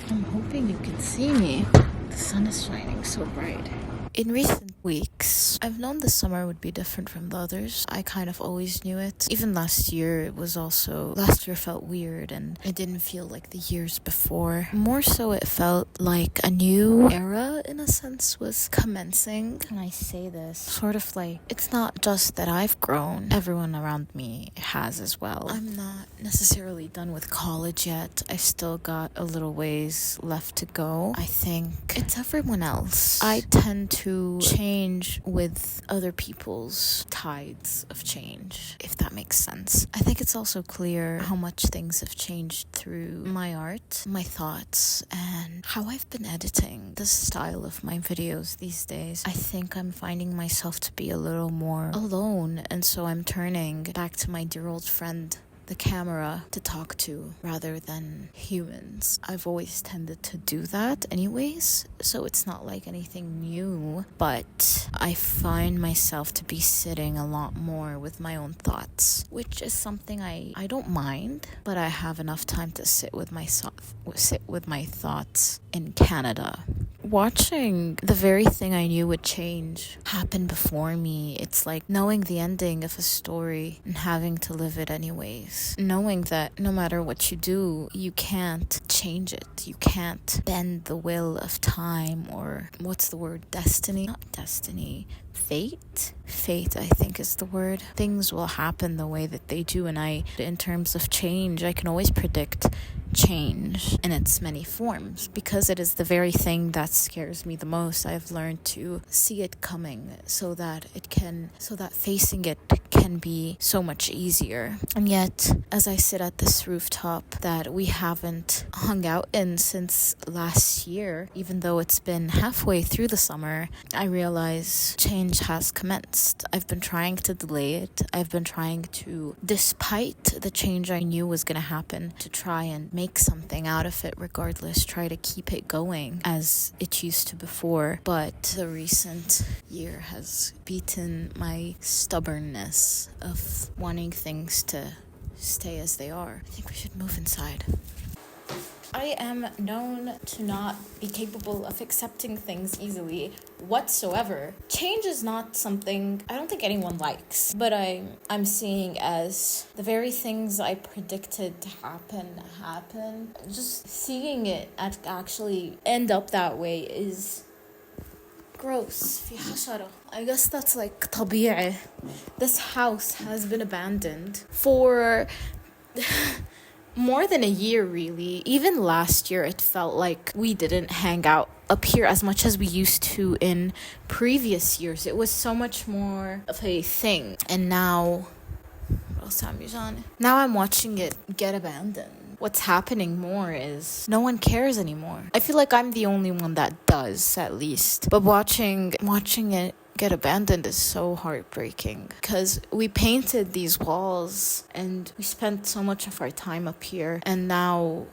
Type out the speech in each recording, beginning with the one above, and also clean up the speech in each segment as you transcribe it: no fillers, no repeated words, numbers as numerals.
I'm hoping you can see me. The sun is shining so bright. In recent weeks, I've known the summer would be different from the others. I kind of always knew it. Even last year, last year felt weird and it didn't feel like the years before. More so, it felt like a new era, in a sense, was commencing. And I say this sort of like, it's not just that I've grown, everyone around me has as well. I'm not necessarily done with college yet. I've still got a little ways left to go. I think it's everyone else. I tend to change with other people's tides of change, if that makes sense. I think it's also clear how much things have changed through my art, my thoughts, and how I've been editing the style of my videos these days. I think I'm finding myself to be a little more alone, and so I'm turning back to my dear old friend, the camera, to talk to rather than humans. I've always tended to do that anyways, so it's not like anything new, but I find myself to be sitting a lot more with my own thoughts, which is something I don't mind, but I have enough time to sit with my thoughts in Canada. Watching the very thing I knew would change happen before me. It's like knowing the ending of a story and having to live it anyways. Knowing that no matter what you do, you can't change it. You can't bend the will of time, or what's the word? Destiny? Not destiny. Fate? Fate, I think, is the word. Things will happen the way that they do, and in terms of change, I can always predict change in its many forms because it is the very thing that scares me the most. I've learned to see it coming so that facing it can be so much easier. And yet, as I sit at this rooftop that we haven't hung out in since last year, even though it's been halfway through the summer, I realize change has commenced. I've been trying to delay it. I've been trying to, despite the change I knew was going to happen, to try and make something out of it regardless, try to keep it going as it used to before. But the recent year has beaten my stubbornness of wanting things to stay as they are. I think we should move inside. I am known to not be capable of accepting things easily whatsoever. Change is not something I don't think anyone likes, but I'm seeing as the very things I predicted to happen. Just seeing it actually end up that way is gross. في حشرة. I guess that's like طبيعي. This house has been abandoned for more than a year, really. Even last year, it felt like we didn't hang out up here as much as we used to in previous years. It was so much more of a thing. And now I'm watching it get abandoned. What's happening more is no one cares anymore. I feel like I'm the only one that does, at least. But watching it get abandoned is so heartbreaking because we painted these walls and we spent so much of our time up here, and now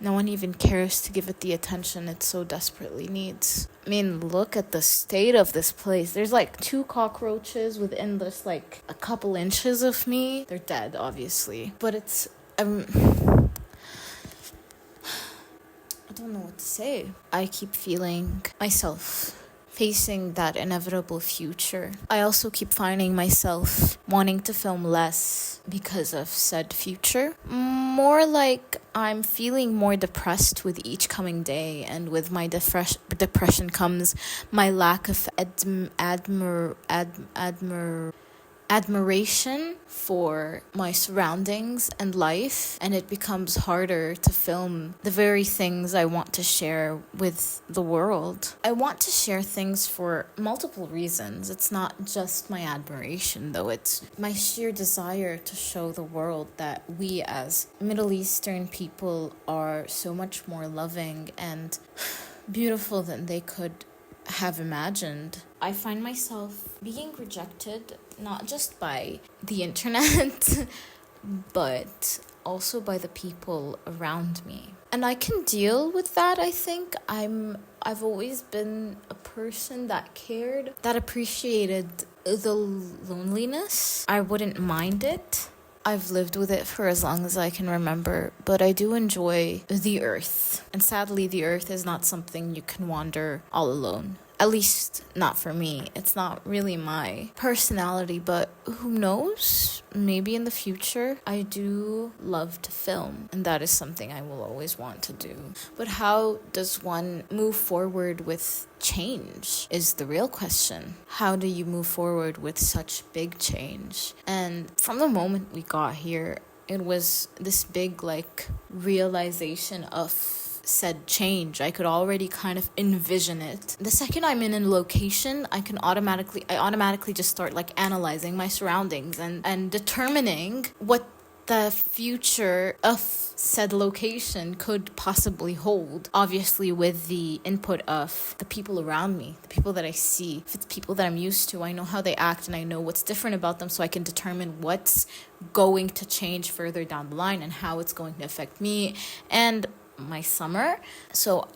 no one even cares to give it the attention it so desperately needs. I mean, look at the state of this place. There's like 2 cockroaches within this like a couple inches of me. They're dead, obviously, but it's I don't know what to say. I keep feeling myself facing that inevitable future. I also keep finding myself wanting to film less because of said future. More like I'm feeling more depressed with each coming day, and with my depression comes my lack of admiration for my surroundings and life, and it becomes harder to film the very things I want to share with the world. I want to share things for multiple reasons. It's not just my admiration, though. It's my sheer desire to show the world that we as Middle Eastern people are so much more loving and beautiful than they could have imagined. I find myself being rejected not just by the internet but also by the people around me, and I can deal with that. I think I've always been a person that cared, that appreciated the loneliness. I wouldn't mind it I've lived with it for as long as I can remember, but I do enjoy the earth. And sadly, the earth is not something you can wander all alone. At least not for me. It's not really my personality, but who knows? Maybe in the future. I do love to film, and that is something I will always want to do. But how does one move forward with change is the real question. How do you move forward with such big change? And from the moment we got here, it was this big realization of said change. I could already kind of envision it. The second I'm in a location, I automatically just start analyzing my surroundings and determining what the future of said location could possibly hold. Obviously with the input of the people around me, the people that I see. If it's people that I'm used to, I know how they act and I know what's different about them, so I can determine what's going to change further down the line and how it's going to affect me and my summer. So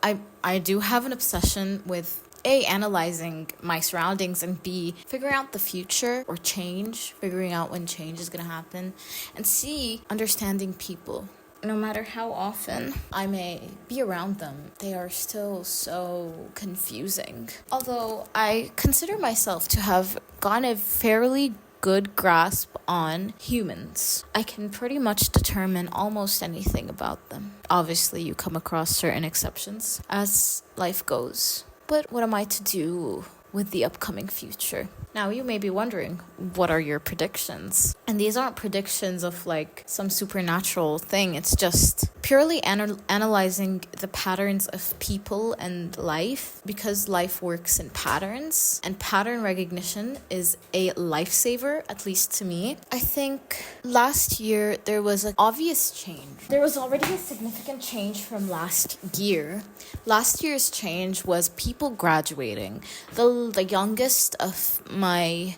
I do have an obsession with A, analyzing my surroundings, and B, figuring out the future or change, figuring out when change is going to happen, and C, understanding people. No matter how often I may be around them, they are still so confusing. Although I consider myself to have gotten a fairly good grasp on humans. I can pretty much determine almost anything about them. Obviously, you come across certain exceptions as life goes. But what am I to do with the upcoming future? Now, you may be wondering, what are your predictions? And these aren't predictions of some supernatural thing. It's just purely analyzing the patterns of people and life, because life works in patterns, and pattern recognition is a lifesaver, at least to me. I think last year there was an obvious change. There was already a significant change from last year. Last year's change was people graduating. The youngest of my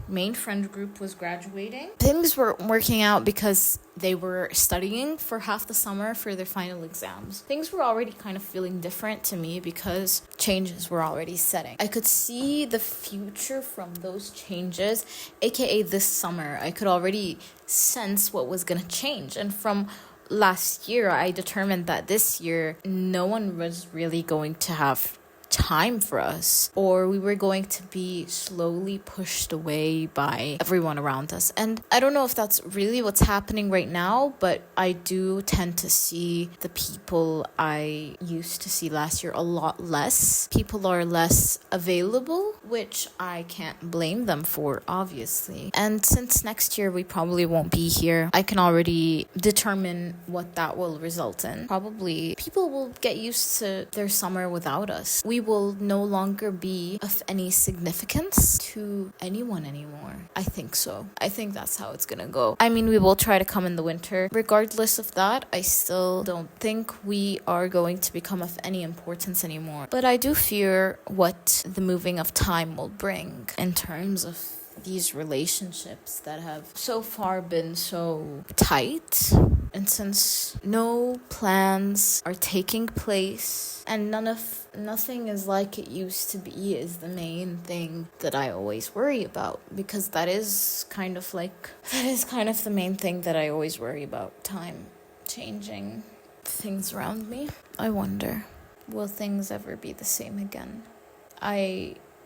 main friend group was graduating. Things were working out because they were studying for half the summer for their final exams. Things were already kind of feeling different to me because changes were already setting. I could see the future from those changes, aka this summer. I could already sense what was gonna change. And from last year, I determined that this year, no one was really going to have time for us, or we were going to be slowly pushed away by everyone around us. And I don't know if that's really what's happening right now, but I do tend to see the people I used to see last year a lot less. People are less available, which I can't blame them for, obviously. And since next year we probably won't be here, I can already determine what that will result in. Probably people will get used to their summer without us. We will no longer be of any significance to anyone anymore. I think so. I think that's how it's gonna go. I mean, we will try to come in the winter. Regardless of that, I still don't think we are going to become of any importance anymore. But I do fear what the moving of time will bring in terms of these relationships that have so far been so tight. And since no plans are taking place and nothing is like it used to be, is the main thing that I always worry about, because that is kind of the main thing that I always worry about. Time changing things around me. I wonder, will things ever be the same again?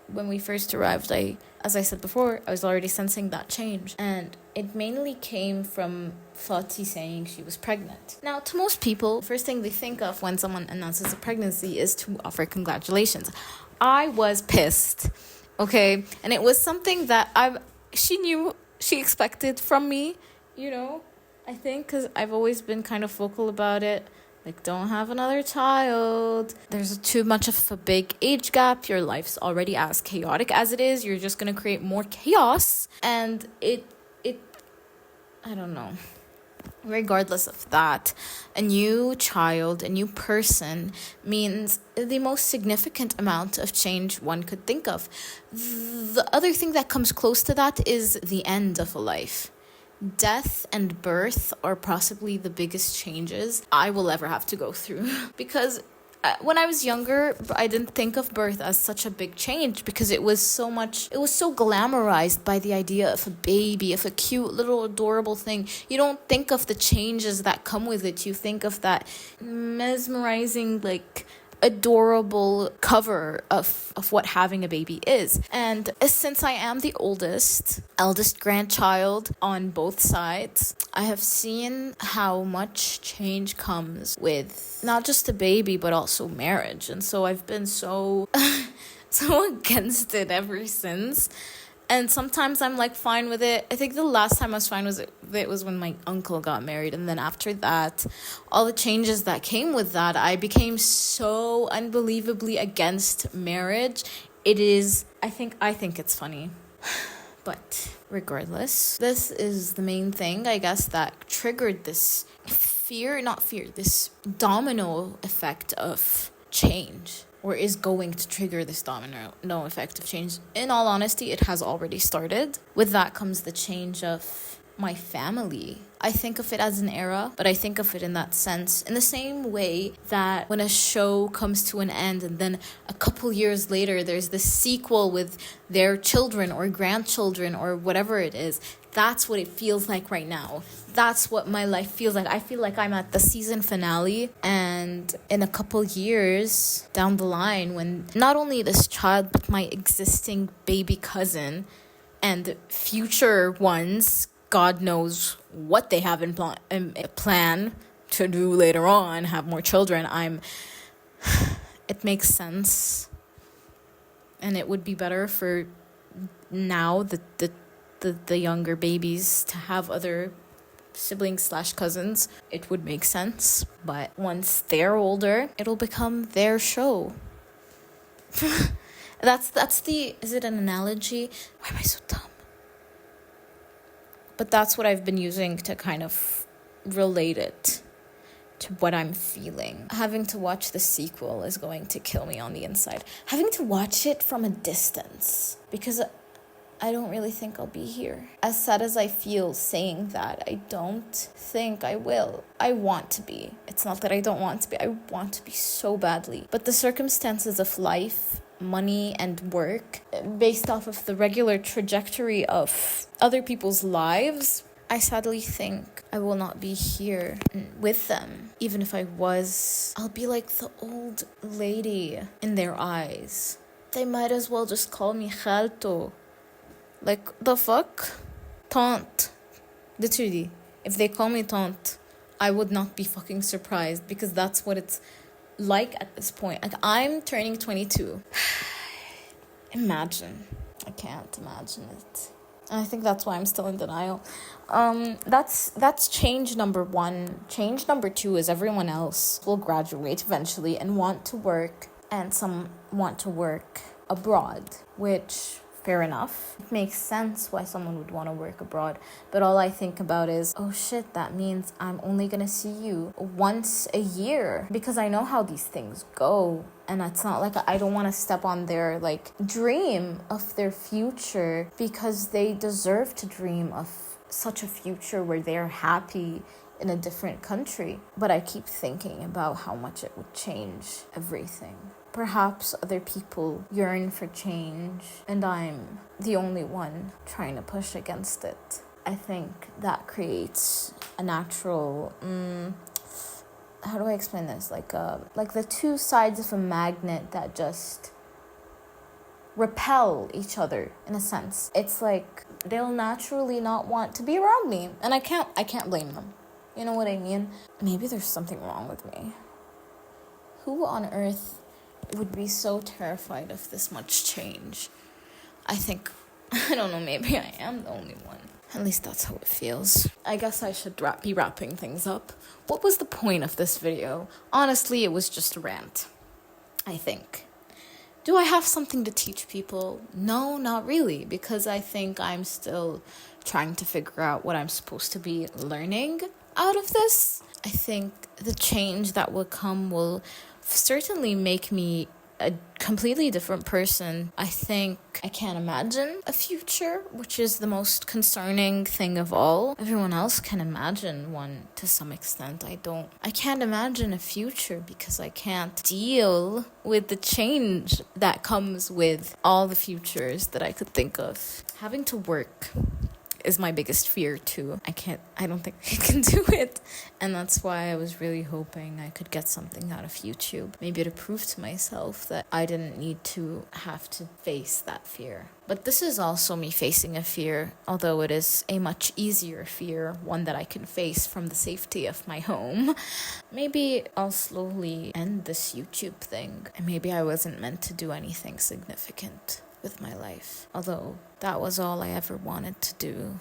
When we first arrived, as I said before, I was already sensing that change. And it mainly came from Fati saying she was pregnant. Now, to most people, the first thing they think of when someone announces a pregnancy is to offer congratulations. I was pissed, okay? And it was something that she knew she expected from me, I think, because I've always been kind of vocal about it. Don't have another child. There's too much of a big age gap. Your life's already as chaotic as it is. You're just going to create more chaos. And I don't know. Regardless of that, a new child, a new person means the most significant amount of change one could think of. The other thing that comes close to that is the end of a life. Death and birth are possibly the biggest changes I will ever have to go through. Because when I was younger, I didn't think of birth as such a big change because it was so glamorized by the idea of a baby, of a cute little adorable thing. You don't think of the changes that come with it. You think of that mesmerizing, like, adorable cover of what having a baby is. And since I am the eldest grandchild on both sides, I have seen how much change comes with not just a baby but also marriage. And so I've been so so against it ever since. And sometimes I'm like fine with it. I think the last time I was fine with it was when my uncle got married. And then after that, all the changes that came with that, I became so unbelievably against marriage. I think it's funny. But regardless, this is the main thing, I guess, that triggered this this domino effect of change, or is going to trigger this domino effect of change. In all honesty, it has already started. With that comes the change of my family. I think of it as an era, but I think of it in that sense, in the same way that when a show comes to an end and then a couple years later there's the sequel with their children or grandchildren or whatever it is. That's what it feels like right now. That's what my life feels like. I feel like I'm at the season finale, and in a couple years down the line, when not only this child but my existing baby cousin and future ones, God knows what they have in plan to do later on, have more children, it makes sense. And it would be better for now the younger babies to have other siblings / cousins. It would make sense. But once they're older, it'll become their show. Is it an analogy? Why am I so dumb? But that's what I've been using to kind of relate it to what I'm feeling. Having to watch the sequel is going to kill me on the inside. Having to watch it from a distance, because I don't really think I'll be here. As sad as I feel saying that, I don't think I will. I want to be. It's not that I don't want to be. I want to be so badly. But the circumstances of life, money, and work, based off of the regular trajectory of other people's lives, I sadly think I will not be here with them. Even if I was, I'll be like the old lady in their eyes. They might as well just call me Khalto. Like, the fuck? Tante. Literally. If they call me tante, I would not be fucking surprised, because that's what it's like at this point. Like, I'm turning 22. Imagine. I can't imagine it. And I think that's why I'm still in denial. That's change number one. Change number two is everyone else will graduate eventually and want to work, and some want to work abroad, which, fair enough. It makes sense why someone would want to work abroad. But all I think about is, oh shit, that means I'm only going to see you once a year. Because I know how these things go. And it's not like I don't want to step on their, like, dream of their future, because they deserve to dream of such a future where they're happy in a different country. But I keep thinking about how much it would change everything. Perhaps other people yearn for change, and I'm the only one trying to push against it. I think that creates a natural, how do I explain this? Like the two sides of a magnet that just repel each other, in a sense. It's like they'll naturally not want to be around me, and I can't blame them. You know what I mean? Maybe there's something wrong with me. Who on earth would be so terrified of this much change? I don't know, maybe I am the only one. At least that's how it feels. I guess I should be wrapping things up. What was the point of this video? Honestly, it was just a rant, I think. Do I have something to teach people? No, not really, because I think I'm still trying to figure out what I'm supposed to be learning out of this. I think the change that will come will certainly make me a completely different person. I think I can't imagine a future, which is the most concerning thing of all. Everyone else can imagine one to some extent. I can't imagine a future because I can't deal with the change that comes with all the futures that I could think of. Having to work is my biggest fear too. I don't think I can do it. And that's why I was really hoping I could get something out of YouTube. Maybe to prove to myself that I didn't need to have to face that fear. But this is also me facing a fear, although it is a much easier fear, one that I can face from the safety of my home. Maybe I'll slowly end this YouTube thing. And maybe I wasn't meant to do anything significant with my life, although that was all I ever wanted to do.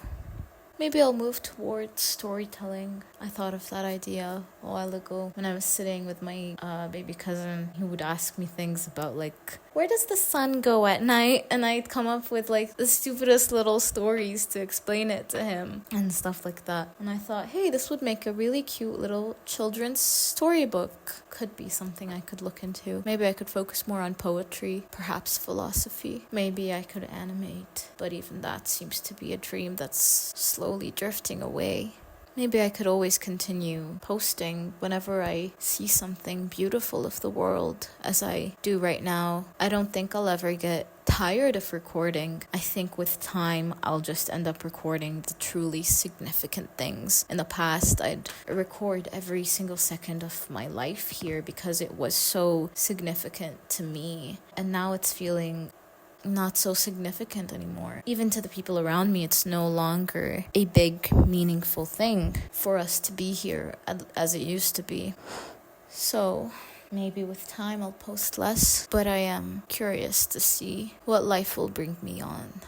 Maybe I'll move towards storytelling. I thought of that idea a while ago when I was sitting with my baby cousin. He would ask me things about like, where does the sun go at night? And I'd come up with like the stupidest little stories to explain it to him and stuff like that. And I thought, hey, this would make a really cute little children's storybook. Could be something I could look into. Maybe I could focus more on poetry, perhaps philosophy. Maybe I could animate, but even that seems to be a dream that's slowly drifting away. Maybe I could always continue posting whenever I see something beautiful of the world, as I do right now. I don't think I'll ever get tired of recording. I think with time, I'll just end up recording the truly significant things. In the past, I'd record every single second of my life here because it was so significant to me. And now it's feeling not so significant anymore. Even to the people around me, it's no longer a big, meaningful thing for us to be here as it used to be. So maybe with time I'll post less, but I am curious to see what life will bring me on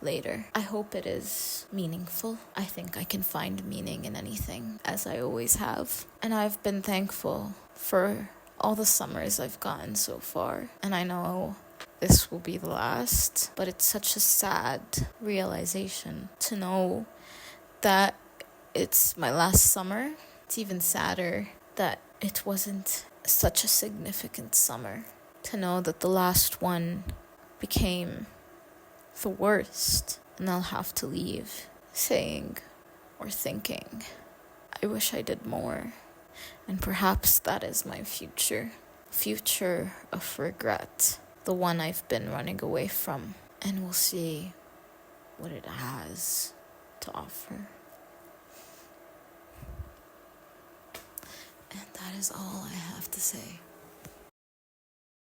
later. I hope it is meaningful. I think I can find meaning in anything, as I always have. And I've been thankful for all the summers I've gotten so far. And I know this will be the last, but it's such a sad realization to know that it's my last summer. It's even sadder that it wasn't such a significant summer. To know that the last one became the worst, and I'll have to leave saying or thinking, I wish I did more. And perhaps that is my future of regret. The one I've been running away from, and we'll see what it has to offer. And that is all I have to say.